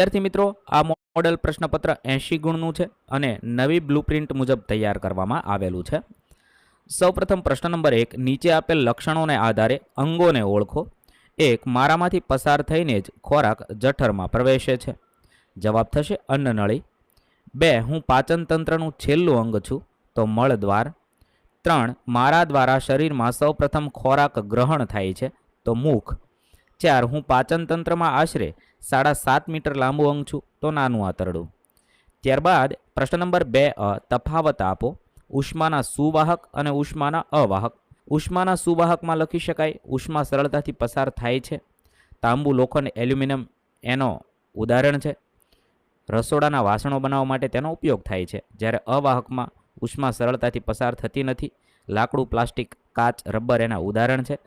વિદ્યાર્થી મિત્રો, આ મોડેલ પ્રશ્નપત્ર 80 ગુણનું છે અને નવી બ્લુપ્રિન્ટ મુજબ તૈયાર કરવામાં આવેલું છે। સૌપ્રથમ પ્રશ્ન નંબર 1, નીચે આપેલ લક્ષણોને આધારે અંગોને ઓળખો। 1, મારામાંથી પસાર થઈને જ ખોરાક જઠરમાં પ્રવેશે છે। જવાબ થશે અન્નનળી। 2, હું પાચન તંત્રનું છેલ્લું અંગ છું, તો મળદ્વાર। 3, મારા દ્વારા શરીરમાં સૌપ્રથમ ખોરાક ગ્રહણ થાય છે, તો મુખ। 4, હું પાચન તંત્રમાં આશરે 7.5 મીટર લાંબુ અંગ છું, તો નાનું આંતરડું। ત્યારબાદ પ્રશ્ન નંબર 2 તફાવત આપો। ઉષ્માના સુવાહક અને ઉષ્માના અવાહક। ઉષ્માના સુવાહકમાં લખી શકાય ઉષ્મા સરળતાથી પસાર થાય છે, તાંબુ, લોખંડ, એલ્યુમિનિયમ એનો ઉદાહરણ છે। રસોડાના વાસણો બનાવવા માટે તેનો ઉપયોગ થાય છે। જ્યારે અવાહકમાં ઉષ્મા સરળતાથી પસાર થતી નથી, લાકડું, પ્લાસ્ટિક, કાચ, રબર એના ઉદાહરણ છે।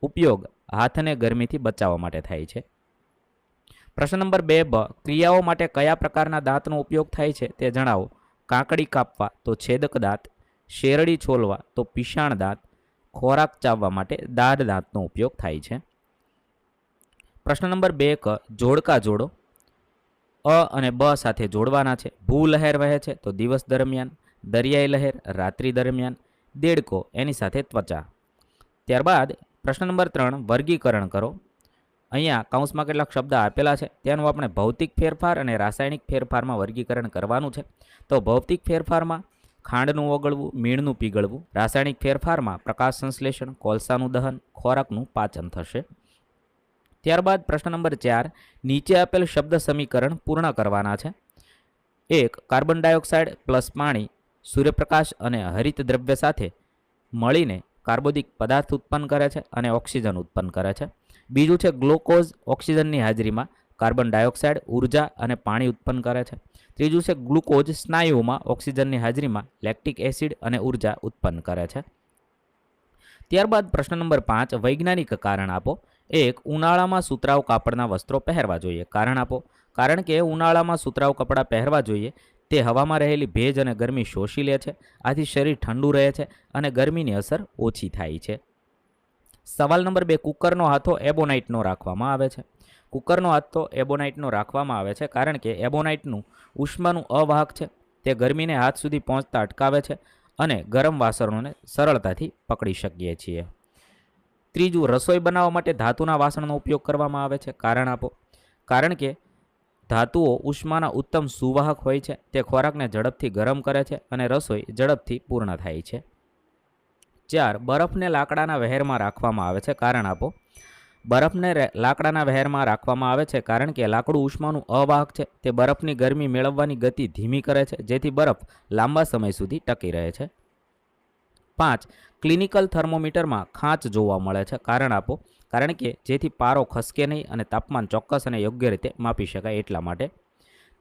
ઉપયોગ હાથને ગરમીથી બચાવવા માટે થાય છે। પ્રશ્ન નંબર 2 ક્રિયાઓ માટે કયા પ્રકારના દાંતનો ઉપયોગ થાય છે તે જણાવો। કાકડી કાપવા, તો છેદક દાંત। શેરડી છોલવા, તો પીશાણ દાંત। ખોરાક ચાવવા માટે દાઢ દાંતનો ઉપયોગ થાય છે। પ્રશ્ન નંબર 2 જોડકા જોડો। અ અને બ સાથે જોડવાના છે। ભૂ લહેર વહે છે, તો દિવસ દરમિયાન। દરિયાઈ લહેર રાત્રિ દરમિયાન। દેડકો એની સાથે ત્વચા। ત્યારબાદ પ્રશ્ન નંબર 3 વર્ગીકરણ કરો। અહીંયા કૌંસમાં કેટલાક શબ્દ આપેલા છે, તેનું આપણે ભૌતિક ફેરફાર અને રાસાયણિક ફેરફારમાં વર્ગીકરણ કરવાનું છે। તો ભૌતિક ફેરફારમાં ખાંડનું ઓગળવું, મીણનું પીગળવું। રાસાયણિક ફેરફારમાં પ્રકાશ સંશ્લેષણ, કોલસાનું દહન, ખોરાકનું પાચન થશે। ત્યારબાદ પ્રશ્ન નંબર 4 નીચે આપેલ શબ્દ સમીકરણ પૂર્ણ કરવાના છે। 1, કાર્બન ડાયોક્સાઇડ પ્લસ પાણી સૂર્યપ્રકાશ અને હરિત દ્રવ્ય સાથે મળીને કાર્બોદિક પદાર્થ ઉત્પન્ન કરે છે અને ઓક્સિજન ઉત્પન્ન કરે છે। બીજું છે ગ્લુકોઝ ઓક્સિજનની હાજરીમાં કાર્બન ડાયોક્સાઇડ, ઉર્જા અને પાણી ઉત્પન્ન કરે છે। ત્રીજું છે ગ્લુકોઝ સ્નાયુઓમાં ઓક્સિજનની હાજરીમાં લેક્ટિક એસિડ અને ઉર્જા ઉત્પન્ન કરે છે। ત્યારબાદ પ્રશ્ન નંબર 5 વૈજ્ઞાનિક કારણ આપો। 1, ઉનાળામાં સુતરાઉ કાપડના વસ્ત્રો પહેરવા જોઈએ। કારણ આપો। કારણ કે ઉનાળામાં સુતરાઉ કપડાં પહેરવા જોઈએ, તે હવામાં રહેલી ભેજ અને ગરમી શોષી લે છે, આથી શરીર ઠંડુ રહે છે અને ગરમીની અસર ઓછી થાય છે। સવાલ નંબર 2 કુકરનો હાથો એબોનાઇટનો રાખવામાં આવે છે। કુકરનો હાથો એબોનાઇટનો રાખવામાં આવે છે કારણ કે એબોનાઇટનું ઉષ્માનું અવાહક છે, તે ગરમીને હાથ સુધી પહોંચતા અટકાવે છે અને ગરમ વાસણોને સરળતાથી પકડી શકીએ છીએ। ત્રીજું, રસોઈ બનાવવા માટે ધાતુના વાસણનો ઉપયોગ કરવામાં આવે છે। કારણ આપો। કારણ કે ધાતુઓ ઉષ્માના ઉત્તમ સુવાહક હોય છે, તે ખોરાકને ઝડપથી ગરમ કરે છે અને રસોઈ ઝડપથી પૂર્ણ થાય છે। 4, બરફને લાકડાના વહેરમાં રાખવામાં આવે છે। કારણ આપો। બરફને લાકડાના વહેરમાં રાખવામાં આવે છે કારણ કે લાકડું ઉષ્માનું અવાહક છે, તે બરફની ગરમી મેળવવાની ગતિ ધીમી કરે છે, જેથી બરફ લાંબા સમય સુધી ટકી રહે છે। 5, ક્લિનિકલ થર્મોમીટરમાં ખાંચ જોવા મળે છે। કારણ આપો। કારણ કે જેથી પારો ખસકે નહીં અને તાપમાન ચોક્કસ અને યોગ્ય રીતે માપી શકાય એટલા માટે।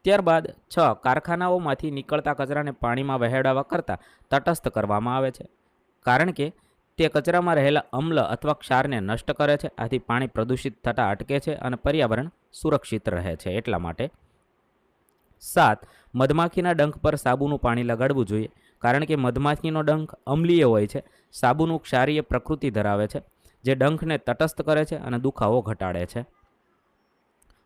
ત્યારબાદ 6, કારખાનાઓમાંથી નીકળતા કચરાને પાણીમાં વહેવડાવવા કરતાં તટસ્થ કરવામાં આવે છે। કારણ કે તે કચરામાં રહેલા અમ્લ અથવા ક્ષારને નષ્ટ કરે છે, આથી પાણી પ્રદૂષિત થતાં અટકે છે અને પર્યાવરણ સુરક્ષિત રહે છે એટલા માટે। 7, મધમાખીના ડંખ પર સાબુનું પાણી લગાડવું જોઈએ। કારણ કે મધમાખીનો ડંખ અમ્લીય હોય છે, સાબુનું ક્ષારીય પ્રકૃતિ ધરાવે છે, જે ડંખને તટસ્થ કરે છે અને દુખાવો ઘટાડે છે।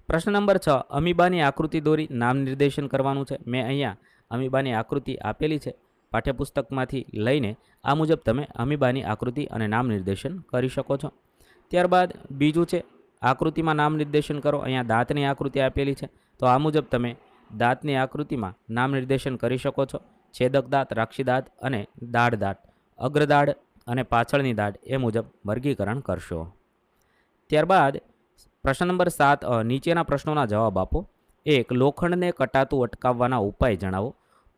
પ્રશ્ન નંબર 6 અમીબાની આકૃતિ દોરી નામ નિર્દેશન કરવાનું છે। મેં અહીંયા અમીબાની આકૃતિ આપેલી છે, પાઠ્યપુસ્તકમાંથી લઈને આ મુજબ તમે અમીબાની આકૃતિ અને નામ નિર્દેશન કરી શકો છો। ત્યારબાદ બીજું છે આકૃતિમાં નામ નિર્દેશન કરો। અહીંયા દાંતની આકૃતિ આપેલી છે, તો આ મુજબ તમે દાંતની આકૃતિમાં નામ નિર્દેશન કરી શકો છો। છેદક દાંત, રાક્ષી દાંત અને દાઢ દાંત, અગ્રદાઢ અને પાછળની દાઢ એ મુજબ વર્ગીકરણ કરશો। ત્યારબાદ પ્રશ્ન નંબર 7 નીચેના પ્રશ્નોના જવાબ આપો। 1, લોખંડને કટાતું અટકાવવાના ઉપાય જણાવો।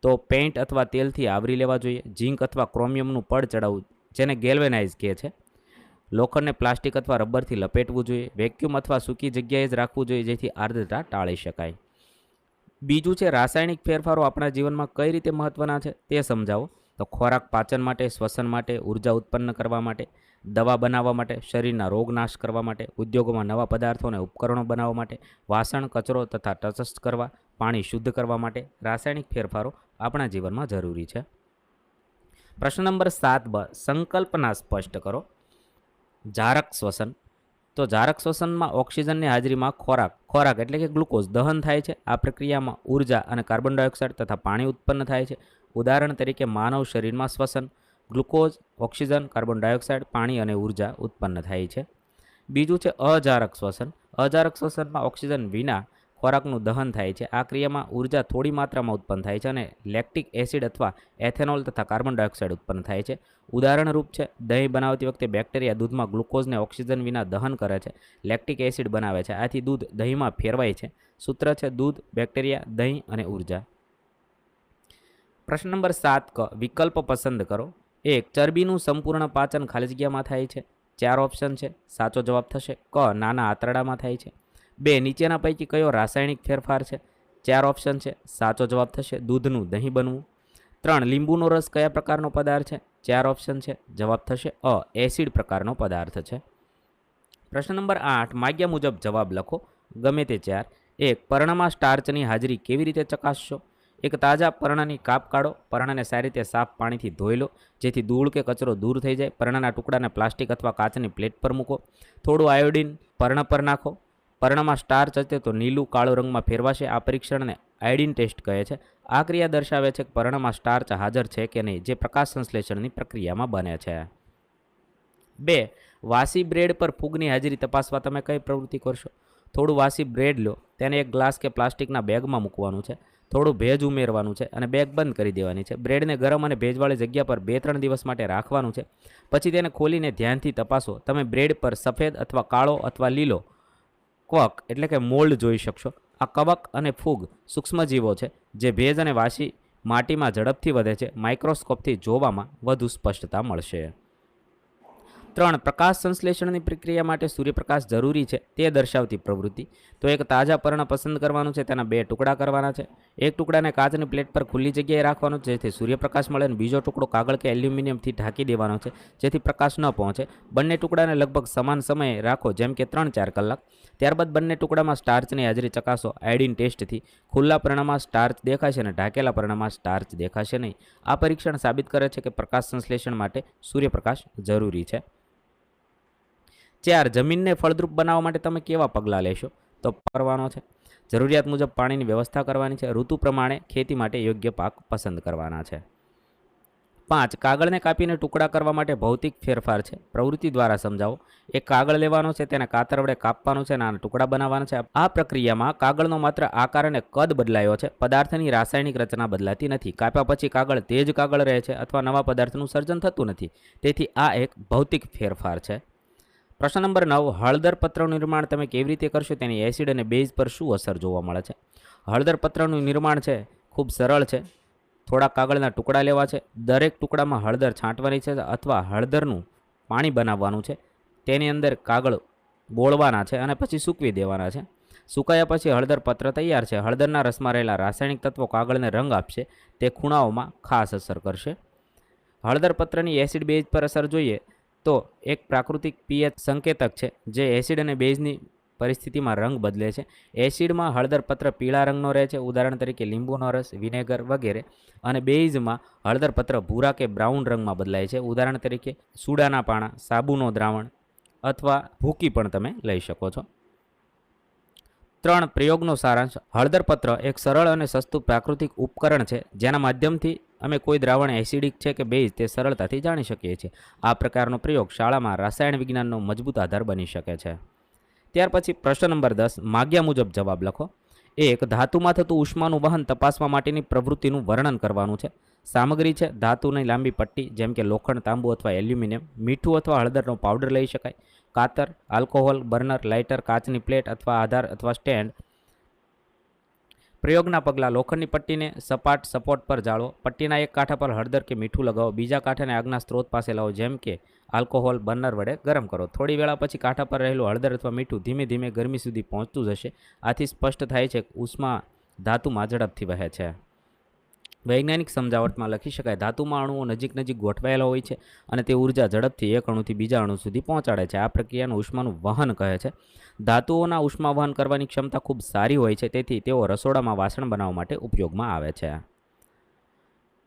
તો પેઇન્ટ અથવા તેલથી આવરી લેવા જોઈએ। ઝીંક અથવા ક્રોમિયમનું પડ ચડાવવું, જેને ગેલ્વેનાઇઝ કહે છે। લોખંડને પ્લાસ્ટિક અથવા રબરથી લપેટવું જોઈએ। વેક્યુમ અથવા સૂકી જગ્યાએ જ રાખવું જોઈએ, જેથી આર્દ્રતા ટાળી શકાય। બીજું છે રાસાયણિક ફેરફારો આપણા જીવનમાં કઈ રીતે મહત્વના છે તે સમજાવો। તો ખોરાક પાચન માટે, શ્વસન માટે, ઉર્જા ઉત્પન્ન કરવા માટે, દવા બનાવવા માટે, શરીરના રોગ નાશ કરવા માટે, ઉદ્યોગોમાં નવા પદાર્થો અને ઉપકરણો બનાવવા માટે, વાસણ, કચરો તથા તટસ્થ કરવા, પાણી શુદ્ધ કરવા માટે રાસાયણિક ફેરફારો આપણા જીવનમાં જરૂરી છે। પ્રશ્ન નંબર 7 સંકલ્પના સ્પષ્ટ કરો। જારક શ્વસન। તો જારક શ્વસનમાં ઓક્સિજનની હાજરીમાં ખોરાક ખોરાક એટલે કે ગ્લુકોઝ દહન થાય છે. આ પ્રક્રિયામાં ઉર્જા અને કાર્બન ડાયોક્સાઇડ તથા પાણી ઉત્પન્ન થાય છે. ઉદાહરણ તરીકે માનવ શરીરમાં શ્વસન, ગ્લુકોઝ, ઓક્સિજન, કાર્બન ડાયોક્સાઇડ, પાણી અને ઉર્જા ઉત્પન્ન થાય છે. બીજું છે અજારક શ્વસન. અજારક શ્વસનમાં ઓક્સિજન વિના ખોરાકનું દહન થાય છે. આ ક્રિયામાં ઉર્જા થોડી માત્રામાં ઉત્પન્ન થાય છે અને લેક્ટિક એસિડ અથવા એથેનોલ તથા કાર્બન ડાયોક્સાઇડ ઉત્પન્ન થાય છે. ઉદાહરણરૂપ છે દહીં બનાવતી વખતે બેક્ટેરિયા દૂધમાં ગ્લુકોઝને ઓક્સિજન વિના દહન કરે છે, લેક્ટિક એસિડ બનાવે છે. આથી દૂધ દહીંમાં ફેરવાય છે. સૂત્ર છે દૂધ, બેક્ટેરિયા, દહીં અને ઉર્જા. પ્રશ્ન નંબર 7 ક વિકલ્પ પસંદ કરો. 1. ચરબીનું સંપૂર્ણ પાચન ખાલી જગ્યામાં થાય છે. 4 ઓપ્શન છે. સાચો જવાબ થશે ક નાના આંતરડામાં થાય છે. 2. નીચેના પૈકી કયો રાસાયણિક ફેરફાર છે? 4 ઓપ્શન છે. સાચો જવાબ થશે દૂધનું દહીં બનવું. 3. લીંબુનો રસ કયા પ્રકારનો પદાર્થ છે? 4 ઓપ્શન છે. જવાબ થશે અ એસિડ પ્રકારનો પદાર્થ છે. પ્રશ્ન નંબર 8 માગ્યા મુજબ જવાબ લખો, ગમે તે 4. 1. પર્ણમાં સ્ટાર્ચની હાજરી કેવી રીતે ચકાસશો? 1. તાજા પર્ણની કાપ કાઢો. પર્ણને સારી રીતે સાફ પાણીથી ધોઈ લો, જેથી ધૂળ કે કચરો દૂર થઈ જાય. પર્ણના ટુકડાને પ્લાસ્ટિક અથવા કાચની પ્લેટ પર મૂકો. થોડું આયોડિન પર્ણ પર નાખો. પર્ણમાં સ્ટાર્ચ હશે તો નીલું કાળો રંગમાં ફેરવાશે. આ પરીક્ષણને આયોડિન ટેસ્ટ કહે છે. આ ક્રિયા દર્શાવે છે કે પર્ણમાં સ્ટાર્ચ હાજર છે કે નહીં, જે પ્રકાશ સંશ્લેષણની પ્રક્રિયામાં બને છે. 2. વાસી બ્રેડ પર ફૂગની હાજરી તપાસવા તમે કઈ પ્રવૃત્તિ કરશો? થોડું વાસી બ્રેડ લો, તેને એક ગ્લાસ કે પ્લાસ્ટિકના બેગમાં મૂકવાનું છે. થોડું ભેજ ઉમેરવાનું છે અને બેગ બંધ કરી દેવાની છે. બ્રેડને ગરમ અને ભેજવાળી જગ્યા પર 2-3 દિવસ માટે રાખવાનું છે. પછી તેને ખોલીને ધ્યાનથી તપાસો. તમે બ્રેડ પર સફેદ અથવા કાળો અથવા લીલો ક્વક એટલે કે મોલ્ડ જોઈ શકશો. આ કવક અને ફૂગ સૂક્ષ્મજીવો છે જે ભેજ અને વાસી માટીમાં ઝડપથી વધે છે. માઇક્રોસ્કોપથી જોવામાં વધુ સ્પષ્ટતા મળશે. 3. પ્રકાશ સંશ્લેષણની પ્રક્રિયા માટે સૂર્યપ્રકાશ જરૂરી છે તે દર્શાવતી પ્રવૃત્તિ. તો એક તાજા પર્ણ પસંદ કરવાનું છે, તેના 2 ટુકડા કરવાના છે. એક ટુકડાને કાચની પ્લેટ પર ખુલ્લી જગ્યાએ રાખવાનો છે જેથી સૂર્યપ્રકાશ મળે, અને બીજો ટુકડો કાગળ કે એલ્યુમિનિયમથી ઢાંકી દેવાનો છે જેથી પ્રકાશ ન પહોંચે. બંને ટુકડાને લગભગ સમાન સમયે રાખો, જેમ કે 3-4 કલાક. ત્યારબાદ બંને ટુકડામાં સ્ટાર્ચની હાજરી ચકાસો આયોડિન ટેસ્ટથી. ખુલ્લા પર્ણમાં સ્ટાર્ચ દેખાશે અને ઢાંકેલા પર્ણમાં સ્ટાર્ચ દેખાશે નહીં. આ પરીક્ષણ સાબિત કરે છે કે પ્રકાશ સંશ્લેષણ માટે સૂર્યપ્રકાશ જરૂરી છે. 4. જમીનને ફળદ્રુપ બનાવવા માટે તમે કેવા પગલાં લેશો? તો કરવાનો છે. જરૂરિયાત મુજબ પાણીની વ્યવસ્થા કરવાની છે. ઋતુ પ્રમાણે ખેતી માટે યોગ્ય પાક પસંદ કરવાના છે. 5. કાગળને કાપીને ટુકડા કરવા માટે ભૌતિક ફેરફાર છે. પ્રવૃત્તિ દ્વારા સમજાવો. એક કાગળ લેવાનો છે, તેને કાતર વડે કાપવાનું છે, નાના ટુકડા બનાવવાના છે. આ પ્રક્રિયામાં કાગળનો માત્ર આકાર અને કદ બદલાયો છે, પદાર્થની રાસાયણિક રચના બદલાતી નથી. કાપ્યા પછી કાગળ તે જ કાગળ રહે છે અથવા નવા પદાર્થનું સર્જન થતું નથી. તેથી આ એક ભૌતિક ફેરફાર છે. પ્રશ્ન નંબર 9 હળદર પત્રનું નિર્માણ તમે કેવી રીતે કરશો? તેની એસિડ અને બેઝ પર શું અસર જોવા મળે છે? હળદર પત્રનું નિર્માણ છે ખૂબ સરળ છે. થોડા કાગળના ટુકડા લેવા છે. દરેક ટુકડામાં હળદર છાંટવાની છે અથવા હળદરનું પાણી બનાવવાનું છે. તેની અંદર કાગળ બોળવાના છે અને પછી સૂકવી દેવાના છે. સુકાયા પછી હળદર પત્ર તૈયાર છે. હળદરના રસમાં રહેલા રાસાયણિક તત્વો કાગળને રંગ આપશે. તે ખૂણાઓમાં ખાસ અસર કરશે. હળદર પત્રની એસિડ બેઝ પર અસર જોઈએ તો એક પ્રાકૃતિક પીએચ સંકેતક છે જે એસિડ અને બેઝની પરિસ્થિતિમાં રંગ બદલે છે. એસિડમાં હળદર પત્ર પીળા રંગનો રહે છે, ઉદાહરણ તરીકે લીંબુનો રસ, વિનેગર વગેરે. અને બેઝમાં હળદર પત્ર ભૂરા કે બ્રાઉન રંગમાં બદલાય છે, ઉદાહરણ તરીકે સુડાના પાણા, સાબુનો દ્રાવણ અથવા ભૂકી પણ તમે લઈ શકો છો. 3. પ્રયોગનો સારાંશ. હળદર પત્ર એક સરળ અને સસ્તું પ્રાકૃતિક ઉપકરણ છે જેના માધ્યમથી અમે કોઈ દ્રાવણ એસિડિક છે કે બેઝ તે સરળતાથી જાણી શકીએ છીએ. આ પ્રકારનો પ્રયોગ શાળામાં રસાયણ વિજ્ઞાનનો મજબૂત આધાર બની શકે છે. ત્યાર પછી પ્રશ્ન નંબર 10 માગ્યા મુજબ જવાબ લખો. 1. ધાતુમાં થતું ઉષ્માનું વહન તપાસવા માટેની પ્રવૃત્તિનું વર્ણન કરવાનું છે. સામગ્રી છે ધાતુની લાંબી પટ્ટી, જેમ કે લોખંડ, તાંબુ અથવા એલ્યુમિનિયમ. મીઠું અથવા હળદરનો પાવડર લઈ શકાય. કાતર, આલ્કોહોલ, બર્નર, લાઇટર, કાચની પ્લેટ અથવા આધાર અથવા સ્ટેન્ડ. પ્રયોગના પગલાં. લોખંડની પટ્ટીને સપાટ સપોર્ટ પર જાળવો. પટ્ટીના એક કાંઠા પર હળદર કે મીઠું લગાવો. બીજા કાંઠાને આગના સ્ત્રોત પાસે લાવો, જેમ કે આલ્કોહોલ, બર્નર વડે ગરમ કરો. થોડી વેળા પછી કાંઠા પર રહેલું હળદર અથવા મીઠું ધીમે ધીમે ગરમી સુધી પહોંચતું જશે. આથી સ્પષ્ટ થાય છે કે ઉષ્મા ધાતુમાં ઝડપથી વહે છે. વૈજ્ઞાનિક સમજાવટમાં લખી શકાય. ધાતુમાં અણુઓ નજીક નજીક ગોઠવાયેલા હોય છે અને તે ઉર્જા ઝડપથી એક અણુથી બીજા અણુ સુધી પહોંચાડે છે. આ પ્રક્રિયાનું ઉષ્માનું વહન કહે છે. ધાતુઓના ઉષ્મા વહન કરવાની ક્ષમતા ખૂબ સારી હોય છે, તેથી તેઓ રસોડામાં વાસણ બનાવવા માટે ઉપયોગમાં આવે છે.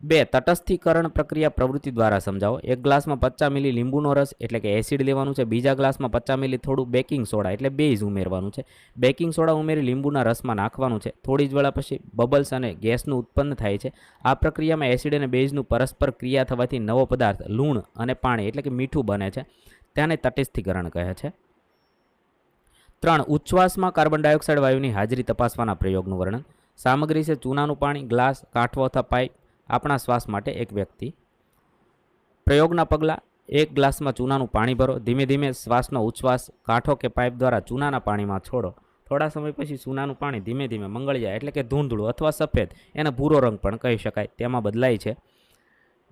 2. તટસ્થીકરણ પ્રક્રિયા પ્રવૃત્તિ દ્વારા સમજાવો. એક ગ્લાસમાં 50 મિલી લીંબુનો રસ એટલે કે એસિડ લેવાનું છે. બીજા ગ્લાસમાં 50 મિલી થોડું બેકિંગ સોડા એટલે બેઝ ઉમેરવાનું છે. બેકિંગ સોડા ઉમેરી લીંબુના રસમાં નાખવાનું છે. થોડી જ વેળા પછી બબલ્સ અને ગેસનું ઉત્પન્ન થાય છે. આ પ્રક્રિયામાં એસિડ અને બેઝનું પરસ્પર ક્રિયા થવાથી નવો પદાર્થ લૂણ અને પાણી એટલે કે મીઠું બને છે. તેને તટસ્થીકરણ કહે છે. 3. ઉચ્છ્વાસમાં કાર્બન ડાયોક્સાઇડ વાયુની હાજરી તપાસવાના પ્રયોગનું વર્ણન. સામગ્રી છે ચૂનાનું પાણી, ગ્લાસ, કાંઠો અથવા પાઇપ. આપણા શ્વાસ માટે એક વ્યક્તિ. પ્રયોગના પગલાં. એક ગ્લાસમાં ચૂનાનું પાણી ભરો. ધીમે ધીમે શ્વાસનો ઉચ્છ્વાસ કાંઠો કે પાઇપ દ્વારા ચૂનાના પાણીમાં છોડો. થોડા સમય પછી ચૂનાનું પાણી ધીમે ધીમે મંગળિયા એટલે કે ધૂંધળું અથવા સફેદ, એને ભૂરો રંગ પણ કહી શકાય, તેમાં બદલાય છે.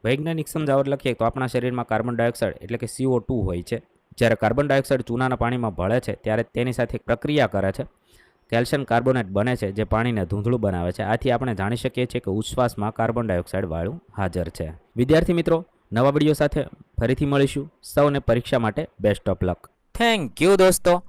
વૈજ્ઞાનિક સમજાવટ લખીએ તો આપણા શરીરમાં કાર્બન ડાયોક્સાઇડ એટલે કે CO2 હોય છે. જ્યારે કાર્બન ડાયોક્સાઇડ ચૂનાના પાણીમાં ભળે છે ત્યારે તેની સાથે પ્રક્રિયા કરે છે. કેલ્શિયમ કાર્બોનેટ બને છે જે પાણીને ધૂંધળું બનાવે છે. આથી આપણે જાણી શકીએ છીએ કે ઉચ્છ્વાસમાં કાર્બન ડાયોક્સાઇડ વાયુ હાજર છે. વિદ્યાર્થી મિત્રો, નવા વિડીયો સાથે ફરીથી મળીશું. સૌને પરીક્ષા માટે best of luck. Thank you દોસ્તો.